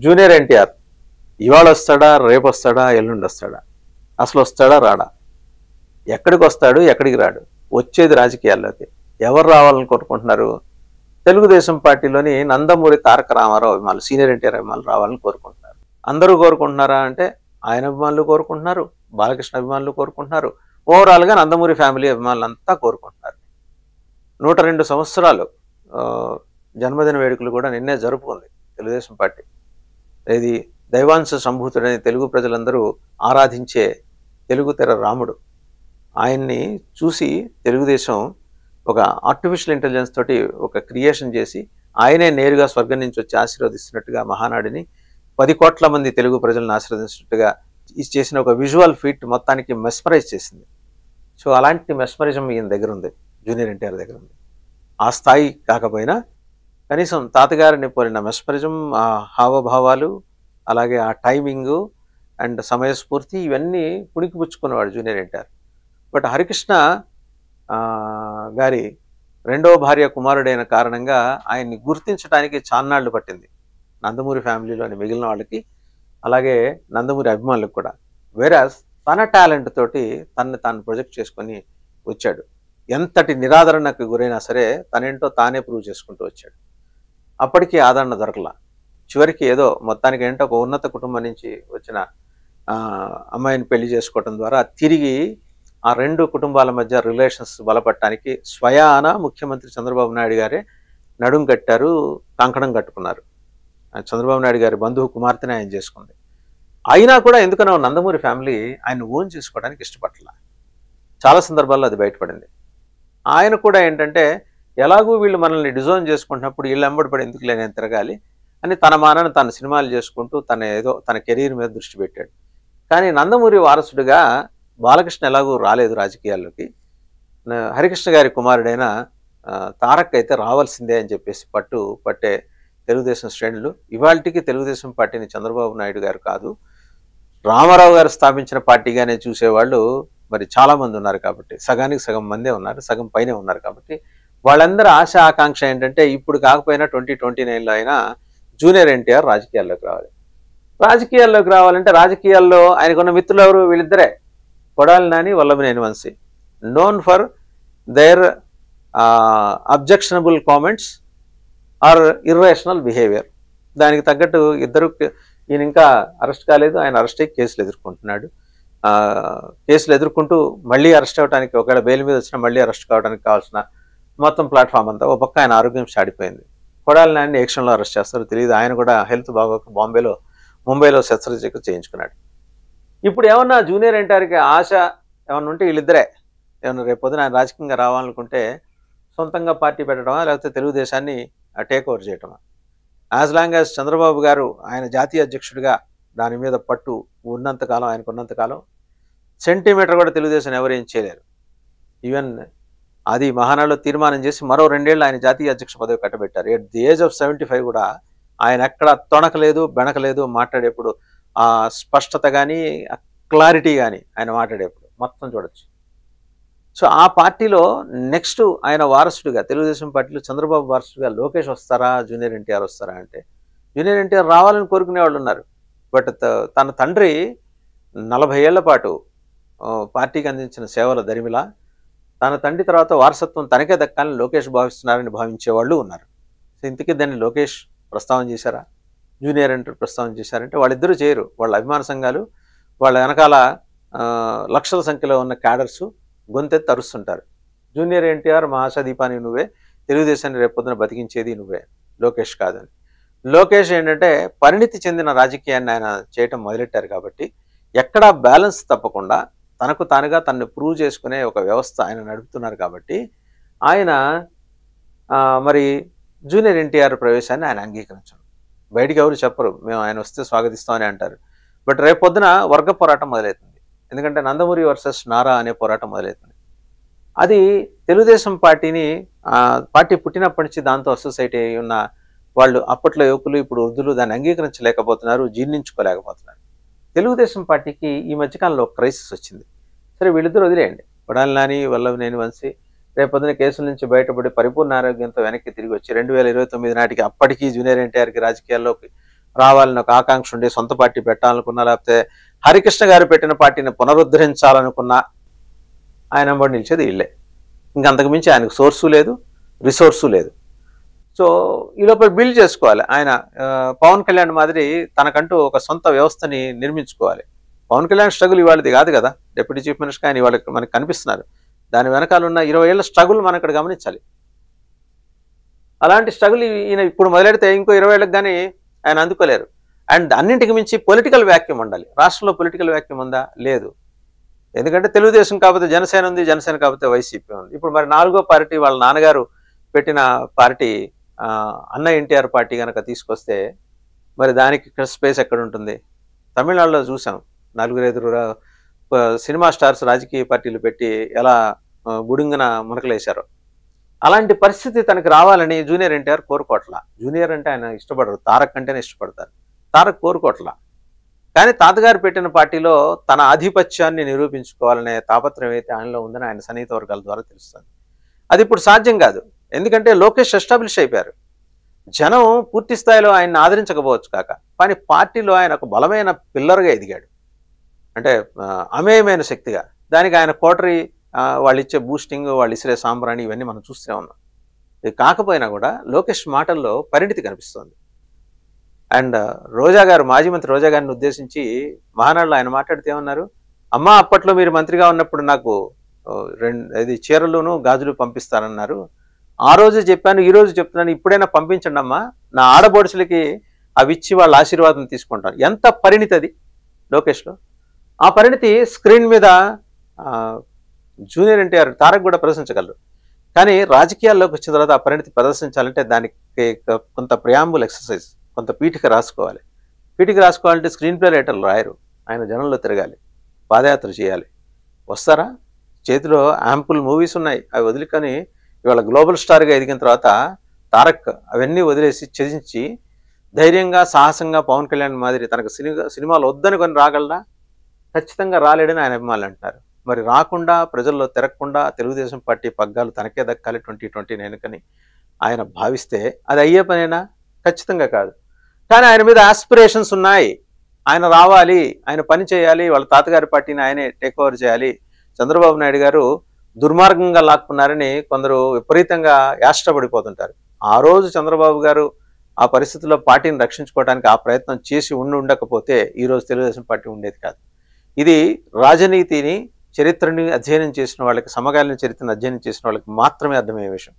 Junior NTR ఇవాళ వస్తాడా, రేపు వస్తాడా, ఎల్లుండి వస్తాడా, అసలు వస్తాడా రాడా, ఎక్కడికి వస్తాడు, ఎక్కడికి రాడు, వచ్చేది రాజకీయాల్లోకి ఎవరు రావాలని కోరుకుంటున్నారు? తెలుగుదేశం పార్టీలోని నందమూరి తారక రామారావు అభిమానులు, సీనియర్ ఎన్టీఆర్ అభిమానులు రావాలని కోరుకుంటున్నారు. అందరూ కోరుకుంటున్నారా అంటే ఆయన అభిమానులు కోరుకుంటున్నారు, బాలకృష్ణ అభిమానులు కోరుకుంటున్నారు, ఓవరాల్గా నందమూరి ఫ్యామిలీ అభిమానులు అంతా కోరుకుంటున్నారు. 102 సంవత్సరాలు జన్మదిన వేడుకలు కూడా నిన్నే జరుపుకుంది తెలుగుదేశం పార్టీ. ఇది దైవాంశ సంభూతుడని తెలుగు ప్రజలందరూ ఆరాధించే తెలుగు తెర రాముడు. ఆయన్ని చూసి తెలుగుదేశం ఒక ఆర్టిఫిషియల్ ఇంటెలిజెన్స్ తోటి ఒక క్రియేషన్ చేసి ఆయనే నేరుగా స్వర్గం నుంచి వచ్చి ఆశీర్వదిస్తున్నట్టుగా మహానాడిని 10 కోట్ల మంది తెలుగు ప్రజలను ఆశీర్వదించినట్టుగా చేసిన ఒక విజువల్ ఫీట్ మొత్తానికి మెస్మరైజ్ చేసింది. సో అలాంటి మెస్మరిజం ఈయన దగ్గర ఉంది, జూనియర్ ఎన్టీఆర్ దగ్గర ఉంది. ఆ స్థాయి కాకపోయినా కనీసం తాతగారిని పోలిన మెస్మరిజం, ఆ హావభావాలు, అలాగే ఆ టైమింగు అండ్ సమయస్ఫూర్తి ఇవన్నీ పుణికిపుచ్చుకున్నవాడు జూనియర్ ఎన్టీఆర్. బట్ హరికృష్ణ గారి రెండవ భార్య కుమారుడైన కారణంగా ఆయన్ని గుర్తించడానికి చాన్నాళ్లు పట్టింది నందమూరి ఫ్యామిలీలోని మిగిలిన వాళ్ళకి, అలాగే నందమూరి అభిమానులకు కూడా. వేరాస్ తన టాలెంట్ తోటి తనని తాను ప్రొజెక్ట్ చేసుకొని వచ్చాడు. ఎంతటి నిరాదరణకు గురైనా సరే తనేంటో తానే ప్రూవ్ చేసుకుంటూ వచ్చాడు. అప్పటికీ ఆదరణ దొరకలా. చివరికి ఏదో మొత్తానికి ఏంటో ఒక ఉన్నత కుటుంబం నుంచి వచ్చిన అమ్మాయిని పెళ్లి చేసుకోవటం ద్వారా తిరిగి ఆ రెండు కుటుంబాల మధ్య రిలేషన్స్ బలపడటానికి స్వయాన ముఖ్యమంత్రి చంద్రబాబు నాయుడు గారే నడుం కట్టారు, కంకణం కట్టుకున్నారు. చంద్రబాబు నాయుడు గారి బంధువు కుమార్తెనే ఆయన చేసుకుంది. అయినా కూడా ఎందుకనో నందమూరి ఫ్యామిలీ ఆయన ఓన్ చేసుకోవడానికి ఇష్టపడలా. చాలా సందర్భాల్లో అది బయటపడింది. ఆయన కూడా ఏంటంటే ఎలాగూ వీళ్ళు మనల్ని డిజోన్ చేసుకుంటున్నప్పుడు వీళ్ళు వెంబడిపడి ఎందుకు నేను తిరగాలి అని తన మానాన్ని తన సినిమాలు చేసుకుంటూ తన కెరీర్ మీద దృష్టి పెట్టాడు. కానీ నందమూరి వారసుడిగా బాలకృష్ణ ఎలాగూ రాలేదు రాజకీయాల్లోకి. హరికృష్ణ గారి కుమారుడైన తారక్ అయితే రావాల్సిందే అని చెప్పేసి పట్టే తెలుగుదేశం శ్రేణులు ఇవాళకి తెలుగుదేశం పార్టీని చంద్రబాబు నాయుడు గారు కాదు, రామారావు గారు స్థాపించిన పార్టీగానే చూసేవాళ్ళు మరి చాలామంది ఉన్నారు. కాబట్టి సగానికి సగం మందే ఉన్నారు, సగం పైనే ఉన్నారు. కాబట్టి వాళ్ళందరూ ఆశ ఆకాంక్ష ఏంటంటే ఇప్పుడు కాకపోయినా 2029లో అయినా జూనియర్ ఎన్టీఆర్ రాజకీయాల్లోకి రావాలి. రాజకీయాల్లోకి రావాలంటే రాజకీయాల్లో ఆయనకున్న మిత్రులు ఎవరు? వీళ్ళిద్దరే, Kodali Nani, Vallabhaneni Vamsi. Known for their objectionable comments or irrational behaviour. దానికి తగ్గట్టు ఇద్దరు, ఈయన ఇంకా అరెస్ట్ కాలేదు, ఆయన అరెస్ట్ అయ్యి కేసులు ఎదుర్కొంటున్నాడు. కేసులు ఎదుర్కొంటూ మళ్ళీ అరెస్ట్ అవ్వడానికి, ఒకవేళ బెయిల్ మీద వచ్చినా మళ్ళీ అరెస్ట్ కావడానికి కావాల్సిన మొత్తం ప్లాట్ఫామ్ అంతా. ఒక పక్క ఆయన ఆరోగ్యం చాడిపోయింది. కొడాలి నాని యాక్షన్లో అరెస్ట్ చేస్తారో తెలియదు. ఆయన కూడా హెల్త్ బాగోక ముంబైలో శస్త్రచికిత్స చేయించుకున్నాడు. ఇప్పుడు ఏమన్నా జూనియర్ ఎన్టీఆర్కి ఆశ ఏమన్నా ఉంటే వీళ్ళిద్దరే ఏమన్నా రేపొద్దున ఆయన రాజకీయంగా రావాలనుకుంటే సొంతంగా పార్టీ పెట్టడమా, లేకపోతే తెలుగుదేశాన్ని టేక్ ఓవర్ చేయటమా. యాజ్ లాంగ్ యాజ్ చంద్రబాబు గారు ఆయన జాతీయ అధ్యక్షుడిగా దాని మీద పట్టు ఉన్నంతకాలం, ఆయనకు ఉన్నంతకాలం సెంటీమీటర్ కూడా తెలుగుదేశం ఎవరేం చేయలేరు. ఈవెన్ అది మహానాడులో తీర్మానం చేసి మరో 2 ఏళ్ళు ఆయన జాతీయ అధ్యక్ష పదవి కట్టబెట్టారు. ఎట్ ది ఏజ్ ఆఫ్ 75 కూడా ఆయన ఎక్కడ తొణకలేదు, బెణకలేదు. మాట్లాడేప్పుడు ఆ స్పష్టత కానీ, ఆ క్లారిటీ కానీ ఆయన మాట్లాడేప్పుడు మొత్తం చూడొచ్చు. సో ఆ పార్టీలో నెక్స్ట్ ఆయన వారసుడిగా, తెలుగుదేశం పార్టీలో చంద్రబాబు వారసుడిగా లోకేష్ వస్తారా, జూనియర్ ఎన్టీఆర్ వస్తారా అంటే జూనియర్ ఎన్టీఆర్ రావాలని కోరుకునే వాళ్ళు ఉన్నారు. బట్ తన తండ్రి 40 ఏళ్ల పాటు పార్టీకి అందించిన సేవల దరిమిలా తన తండ్రి తర్వాత వారసత్వం తనకే దక్కాలని లోకేష్ భావిస్తున్నారని భావించేవాళ్ళు ఉన్నారు. సో ఇంతకీ దాన్ని లోకేష్ ప్రస్తావన చేశారా, జూనియర్ ఎన్టీఆర్ ప్రస్తావన చేశారంటే వాళ్ళిద్దరూ చేయరు. వాళ్ళ అభిమాన సంఘాలు, వాళ్ళ వెనకాల లక్షల సంఖ్యలో ఉన్న క్యాడర్సు గొంతెత్తి అరుస్తుంటారు. జూనియర్ ఎన్టీఆర్ మా ఆశాదీపాన్ని నువ్వే, తెలుగుదేశాన్ని రేపొద్దున బతికించేది నువ్వే, లోకేష్ కాదని. లోకేష్ ఏంటంటే పరిణితి చెందిన రాజకీయాన్ని ఆయన చేయటం మొదలెట్టారు. కాబట్టి ఎక్కడా బ్యాలెన్స్ తప్పకుండా తనకు తానుగా తనని ప్రూవ్ చేసుకునే ఒక వ్యవస్థ ఆయన నడుపుతున్నారు. కాబట్టి ఆయన మరి జూనియర్ ఎన్టీఆర్ ప్రవేశాన్ని ఆయన అంగీకరించరు. బయటికి ఎవరు చెప్పరు, మేము ఆయన వస్తే స్వాగతిస్తామని అంటారు. బట్ రేపొద్దున వర్గ పోరాటం మొదలవుతుంది. ఎందుకంటే నందమూరి వర్సెస్ నారా అనే పోరాటం మొదలవుతుంది. అది తెలుగుదేశం పార్టీని, పార్టీ పుట్టినప్పటి నుంచి దాంతో అసోసియేట్ అయి ఉన్న వాళ్ళు అప్పట్లో యువకులు, ఇప్పుడు వృద్ధులు దాన్ని అంగీకరించలేకపోతున్నారు, జీర్ణించుకోలేకపోతున్నారు. తెలుగుదేశం పార్టీకి ఈ మధ్యకాలంలో క్రైసిస్ వచ్చింది. సరే వీళ్ళిద్దరూ వదిలేయండి, కొడాలి నాని, వల్లభనేని వంశీ రేపొద్దున కేసుల నుంచి బయటపడి పరిపూర్ణ ఆరోగ్యంతో వెనక్కి తిరిగి వచ్చి 2029 నాటికి అప్పటికీ జూనియర్ ఎన్టీఆర్కి రాజకీయాల్లోకి రావాలని ఒక ఆకాంక్ష ఉండి సొంత పార్టీ పెట్టాలనుకున్నా, లేకపోతే హరికృష్ణ గారు పెట్టిన పార్టీని పునరుద్ధరించాలనుకున్నా ఆయన వెంబడి నిలిచేది వీళ్ళే. ఇంకంతకు మించి ఆయనకు సోర్సు లేదు, రిసోర్సు లేదు. సో ఈ లోపల బిల్డ్ చేసుకోవాలి. ఆయన పవన్ కళ్యాణ్ మాదిరి తనకంటూ ఒక సొంత వ్యవస్థని నిర్మించుకోవాలి. పవన్ కళ్యాణ్ స్ట్రగుల్ ఇవాళది కాదు కదా, డిప్యూటీ చీఫ్ మినిస్టర్ ఆయన ఇవాళ మనకు కనిపిస్తున్నారు. దాని వెనకాల ఉన్న 20 ఏళ్ల స్ట్రగుల్ మనం ఇక్కడ గమనించాలి. అలాంటి స్ట్రగుల్ ఈయన ఇప్పుడు మొదలెడితే ఇంకో 20 ఏళ్ళకి కానీ ఆయన అందుకోలేరు. అండ్ అన్నింటికి మించి పొలిటికల్ వ్యాక్యూమ్ ఉండాలి. రాష్ట్రంలో పొలిటికల్ వ్యాక్యూమ్ ఉందా? లేదు. ఎందుకంటే తెలుగుదేశం కాకపోతే జనసేన ఉంది, జనసేన కాకపోతే వైసీపీ ఉంది. ఇప్పుడు మరి 4వ పార్టీ వాళ్ళ నాన్నగారు పెట్టిన పార్టీ అన్న ఎన్టీఆర్ పార్టీ కనుక తీసుకొస్తే మరి దానికి స్పేస్ ఎక్కడ ఉంటుంది? తమిళనాడులో చూసాం, 4-5 సినిమా స్టార్స్ రాజకీయ పార్టీలు పెట్టి ఎలా గుడుంగన మునకలేశారో. అలాంటి పరిస్థితి తనకు రావాలని జూనియర్ ఎన్టీఆర్ కోరుకోవట్లా. జూనియర్ అంటే ఆయన ఇష్టపడరు, తారక్ అంటేనే ఇష్టపడతారు. తారక్ కోరుకోవట్లా. కానీ తాతగారు పెట్టిన పార్టీలో తన ఆధిపత్యాన్ని నిరూపించుకోవాలనే తాపత్రయం అయితే ఆయనలో ఉందని ఆయన సన్నిహిత వర్గాల ద్వారా తెలుస్తుంది. అది ఇప్పుడు సాధ్యం కాదు. ఎందుకంటే లోకేష్ ఎస్టాబ్లిష్ అయిపోయారు. జనం పూర్తి స్థాయిలో ఆయన్ని ఆదరించకపోవచ్చు కాక, కానీ పార్టీలో ఆయన ఒక బలమైన పిల్లర్గా ఎదిగాడు. అంటే అమేయమైన శక్తిగా. దానికి ఆయన కోటరీ, వాళ్ళు ఇచ్చే బూస్టింగ్, వాళ్ళు ఇసిరే సాంబ్రాణి, ఇవన్నీ మనం చూస్తూనే ఉన్నాం. ఇది కాకపోయినా కూడా లోకేష్ మాటల్లో పరిణితి కనిపిస్తోంది. అండ్ రోజా గారు, మాజీ మంత్రి రోజా గారిని ఉద్దేశించి మహానాడులో ఆయన మాట్లాడితే ఏమన్నారు? అమ్మ, అప్పట్లో మీరు మంత్రిగా ఉన్నప్పుడు నాకు 2 చీరలును గాజులు పంపిస్తారన్నారు. ఆ రోజు చెప్పాను, ఈ రోజు చెప్తున్నాను, ఇప్పుడైనా పంపించండి అమ్మా, నా ఆడబోడుసులకి అవి ఇచ్చి వాళ్ళ ఆశీర్వాదం తీసుకుంటాను. ఎంత పరిణితి అది లోకేష్లో. ఆ పరిణితి స్క్రీన్ మీద జూనియర్ ఎన్టీఆర్, తారక్ కూడా ప్రదర్శించగలరు. కానీ రాజకీయాల్లోకి వచ్చిన తర్వాత ఆ పరిణితి ప్రదర్శించాలంటే దానికి కొంత ప్రియాంబుల్ ఎక్సర్సైజ్, కొంత పీఠిక రాసుకోవాలి. పీఠిక రాసుకోవాలంటే స్క్రీన్ ప్లే రైటర్లు రాయరు. ఆయన జనంలో తిరగాలి, పాదయాత్ర చేయాలి. వస్తారా? చేతిలో యాంపుల్ మూవీస్ ఉన్నాయి, అవి వదిలికొని ఇవాళ గ్లోబల్ స్టార్గా ఎదిగిన తర్వాత తారక్ అవన్నీ వదిలేసి త్యజించి ధైర్యంగా సాహసంగా పవన్ కళ్యాణ్ మాదిరి తనకు సినిమాలు వద్దని కొని రాగలరా? ఖచ్చితంగా రాలేడని ఆయన అభిమానులు అంటారు. మరి రాకుండా, ప్రజల్లో తిరగకుండా తెలుగుదేశం పార్టీ పగ్గాలు తనకే దక్కాలి 2029 కని ఆయన భావిస్తే అది అయ్యే పనేనా? ఖచ్చితంగా కాదు. కానీ ఆయన మీద ఆస్పిరేషన్స్ ఉన్నాయి. ఆయన రావాలి, ఆయన పని చేయాలి, వాళ్ళ తాతగారి పార్టీని ఆయనే టేక్ ఓవర్ చేయాలి. చంద్రబాబు నాయుడు గారు దుర్మార్గంగా లాక్కున్నారని కొందరు విపరీతంగా యాష్టపడిపోతుంటారు. ఆ రోజు చంద్రబాబు గారు ఆ పరిస్థితుల్లో పార్టీని రక్షించుకోవడానికి ఆ ప్రయత్నం చేసి ఉండకపోతే ఈరోజు తెలుగుదేశం పార్టీ ఉండేది కాదు. ఇది రాజనీతిని, చరిత్రని అధ్యయనం చేసిన వాళ్ళకి, సమకాలీన చరిత్రను అధ్యయనం చేసిన వాళ్ళకి మాత్రమే అర్థమయ్యే విషయం.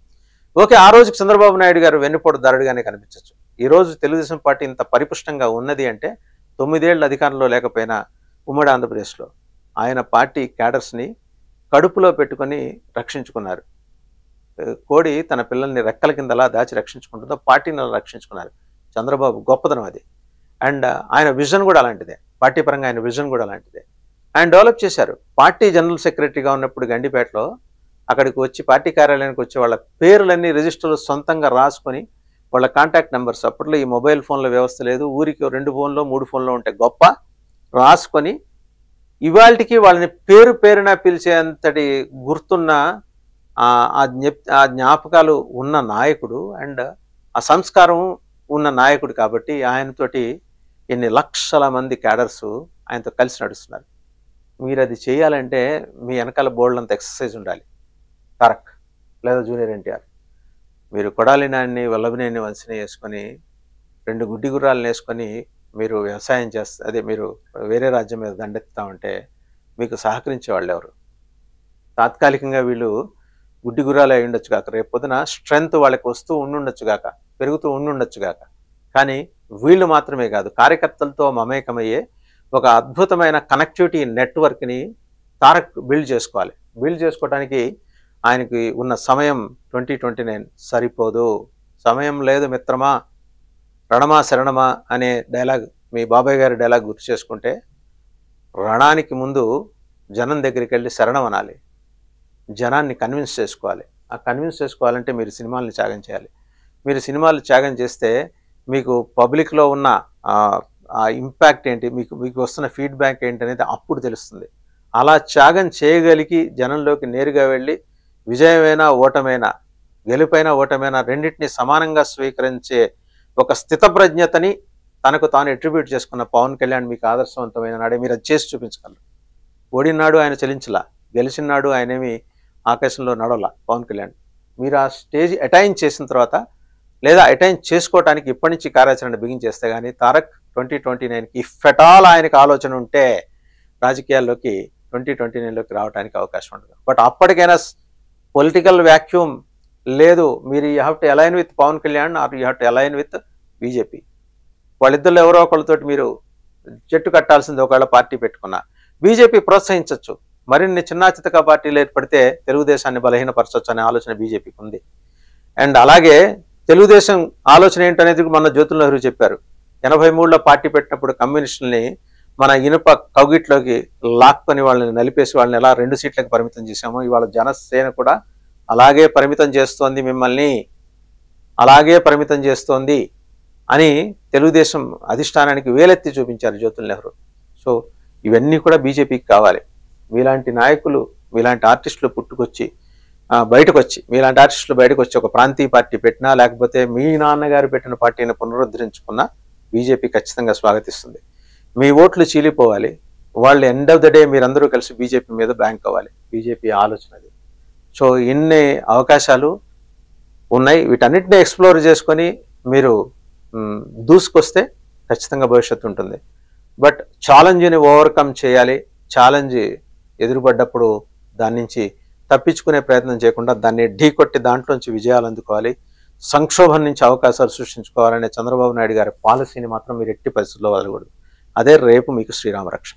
ఓకే, ఆ రోజుకి చంద్రబాబు నాయుడు గారు వెన్నుపోటు దారుడుగానే కనిపించవచ్చు. ఈరోజు తెలుగుదేశం పార్టీ ఇంత పరిపుష్టంగా ఉన్నది అంటే 9 ఏళ్ళు అధికారంలో లేకపోయినా ఉమ్మడి ఆంధ్రప్రదేశ్లో ఆయన పార్టీ క్యాడర్స్ని కడుపులో పెట్టుకొని రక్షించుకున్నారు. కోడి తన పిల్లల్ని రెక్కల కిందలా దాచి రక్షించుకుంటుందో పార్టీని అలా రక్షించుకున్నారు. చంద్రబాబు గొప్పతనం అది. అండ్ ఆయన విజన్ కూడా అలాంటిదే, పార్టీ పరంగా ఆయన విజన్ కూడా అలాంటిదే. ఆయన డెవలప్ చేశారు. పార్టీ జనరల్ సెక్రటరీగా ఉన్నప్పుడు గండిపేటలో అక్కడికి వచ్చి పార్టీ కార్యాలయానికి వచ్చి వాళ్ళ పేర్లన్నీ రిజిస్టర్లు సొంతంగా రాసుకొని, వాళ్ళ కాంటాక్ట్ నెంబర్స్, అప్పట్లో ఈ మొబైల్ ఫోన్ల వ్యవస్థ లేదు, ఊరికి 2 ఫోన్లో 3 ఫోన్లో ఉంటే గొప్ప, రాసుకొని ఇవాళకి వాళ్ళని పేరు పేరున పిలిచేంతటి గుర్తున్న ఆ జ్ఞాపకాలు ఉన్న నాయకుడు అండ్ ఆ సంస్కారం ఉన్న నాయకుడు. కాబట్టి ఆయనతోటి ఎన్ని లక్షల మంది క్యాడర్సు ఆయనతో కలిసి నడుస్తున్నారు. మీరు అది చేయాలంటే మీ వెనకాల బోల్డంత ఎక్సర్సైజ్ ఉండాలి. తారక్ లేదా జూనియర్ ఎన్టీఆర్, మీరు కొడాలి నాన్ని, వల్లభనేని వంశిని వేసుకొని 2 గుడ్డి గుర్రాలను వేసుకొని మీరు వ్యవసాయం చేస్తే, అదే మీరు వేరే రాజ్యం మీద దండెత్తుతా ఉంటే మీకు సహకరించే వాళ్ళు ఎవరు? తాత్కాలికంగా వీళ్ళు గుడ్డి గుర్రాలు అయి ఉండొచ్చు కాక, రేపు పొద్దున స్ట్రెంగ్త్ వాళ్ళకి వస్తూ ఉండుండొచ్చు గాక, పెరుగుతూ ఉండుండొచ్చు గాక. కానీ వీళ్ళు మాత్రమే కాదు, కార్యకర్తలతో మమేకమయ్యే ఒక అద్భుతమైన కనెక్టివిటీ నెట్వర్క్ని తారక్ బిల్డ్ చేసుకోవాలి. బిల్డ్ చేసుకోవడానికి ఆయనకి ఉన్న సమయం 2029 సరిపోదు. సమయం లేదు మిత్రమా, రణమా శరణమా అనే డైలాగ్, మీ బాబాయ్ గారి డైలాగ్ గుర్తు చేసుకుంటే, రణానికి ముందు జనం దగ్గరికి వెళ్ళి శరణం అనాలి, జనాన్ని కన్విన్స్ చేసుకోవాలి. ఆ కన్విన్స్ చేసుకోవాలంటే మీరు సినిమాలను త్యాగం చేయాలి. మీరు సినిమాలు త్యాగం చేస్తే మీకు పబ్లిక్లో ఉన్న ఆ ఇంపాక్ట్ ఏంటి, మీకు వస్తున్న ఫీడ్బ్యాక్ ఏంటి అనేది అప్పుడు తెలుస్తుంది. అలా త్యాగం చేయగలిగి జనంలోకి నేరుగా వెళ్ళి విజయమైనా ఓటమైనా, గెలుపైనా ఓటమైనా రెండింటినీ సమానంగా స్వీకరించే ఒక స్థితప్రజ్ఞతని తనకు తాను అట్రిబ్యూట్ చేసుకున్న పవన్ కళ్యాణ్ మీకు ఆదర్శవంతమైన నాడే మీరు అది చేసి చూపించగలరు. ఓడినాడు ఆయన చెలించలా, గెలిచినాడు ఆయనేమి ఆకాశంలో నడవలా పవన్ కళ్యాణ్. మీరు ఆ స్టేజ్ అటైన్ చేసిన తర్వాత లేదా అటైన్ చేసుకోవడానికి ఇప్పటి నుంచి కార్యాచరణ బిగించేస్తే కానీ తారక్ 2029కి ఇఫ్ ఎట్ ఆల్ ఆయనకు ఆలోచన ఉంటే రాజకీయాల్లోకి 2029లోకి రావడానికి అవకాశం ఉండదు. బట్ అప్పటికైనా పొలిటికల్ వ్యాక్యూమ్ లేదు, మీరు you have to align with Pawan Kalyan or you have to align with BJP. వాళ్ళిద్దరు ఎవరో ఒకళ్ళతోటి మీరు జట్టు కట్టాల్సింది ఒకవేళ పార్టీ పెట్టుకున్నా. బీజేపీ ప్రోత్సహించవచ్చు, మరిన్ని చిన్న చితక పార్టీలు ఏర్పడితే తెలుగుదేశాన్ని బలహీనపరచవచ్చు అనే ఆలోచన బీజేపీకి ఉంది. అండ్ అలాగే తెలుగుదేశం ఆలోచన ఏంటనేది మొన్న జ్యోతుల్ నెహ్రూ చెప్పారు. 83లో పార్టీ పెట్టినప్పుడు కమ్యూనిస్టుల్ని మన ఇనుప కౌగిట్లోకి లాక్కొని వాళ్ళని నలిపేసి వాళ్ళని ఎలా 2 సీట్లకు పరిమితం చేశామో ఇవాళ జనసేన కూడా అలాగే పరిమితం చేస్తోంది, మిమ్మల్ని అలాగే పరిమితం చేస్తోంది అని తెలుగుదేశం అధిష్టానానికి వేలెత్తి చూపించారు జ్యోతుల్ నెహ్రూ. సో ఇవన్నీ కూడా బీజేపీకి కావాలి. మీలాంటి నాయకులు, మీలాంటి ఆర్టిస్టులు పుట్టుకొచ్చి బయటకు వచ్చి, మీలాంటి ఆర్టిస్టులు బయటకు వచ్చి ఒక ప్రాంతీయ పార్టీ పెట్టినా లేకపోతే మీ నాన్నగారు పెట్టిన పార్టీని పునరుద్ధరించుకున్నా బీజేపీ ఖచ్చితంగా స్వాగతిస్తుంది. మీ ఓట్లు చీలిపోవాలి, వాళ్ళు ఎండ్ ఆఫ్ ద డే మీరందరూ కలిసి బీజేపీ మీద బ్యాంక్ అవ్వాలి. బీజేపీ ఆలోచన అది. సో ఇన్ని అవకాశాలు ఉన్నాయి, వీటన్నిటిని ఎక్స్ప్లోర్ చేసుకొని మీరు దూసుకొస్తే ఖచ్చితంగా భవిష్యత్తు ఉంటుంది. బట్ ఛాలెంజ్ని ఓవర్కమ్ చేయాలి. ఛాలెంజ్ ఎదురుపడ్డప్పుడు దాని నుంచి తప్పించుకునే ప్రయత్నం చేయకుండా దాన్ని ఢీకొట్టి దాంట్లోంచి విజయాలు అందుకోవాలి. సంక్షోభం నుంచి అవకాశాలు సృష్టించుకోవాలనే చంద్రబాబు నాయుడు గారి పాలసీని మాత్రం మీరు ఎట్టి పరిస్థితుల్లో వదలకూడదు. అదే రేపు మీకు శ్రీరామ రక్ష.